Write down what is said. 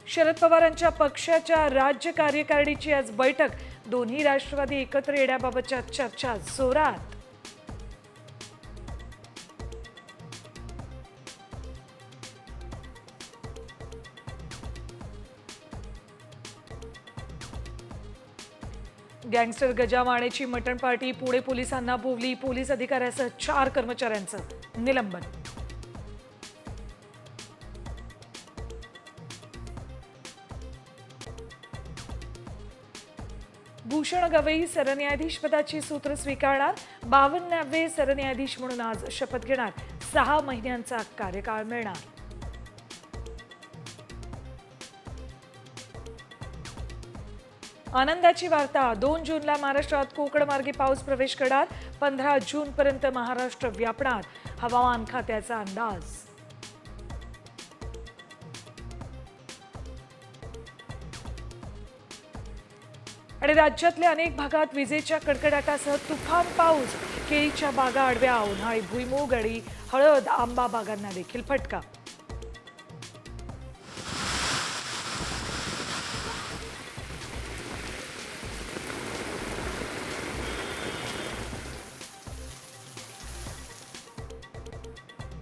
शरद पवारांच्या पक्षाच्या राज्य कार्यकारिणीची आज बैठक. दोन्ही राष्ट्रवादी एकत्र येण्याबाबतच्या चर्चा जोरात. गँगस्टर गजा मानेची मटण पार्टी. पुणे पोलिसांना भोवली. पोलीस अधिकाऱ्यासह 4 कर्मचाऱ्यांचं निलंबन. भूषण गवई सरन्यायाधीशपदाची सूत्र स्वीकारणार. 52वे सरन्यायाधीश म्हणून आज शपथ घेणार. 6 महिन्यांचा कार्यकाळ मिळणार. आनंदाची वार्ता. 2 जूनला महाराष्ट्रात कोकण मार्गे पाऊस प्रवेश करणार. 15 जूनपर्यंत महाराष्ट्र व्यापणार. हवामान खात्याचा अंदाज. आणि राज्यातल्या अनेक भागात विजेच्या कडकडाटासह तुफान पाऊस. केळीच्या बागा आडव्या. उन्हाळी भुईमूग आणि हळद आंबा बागांना देखील फटका.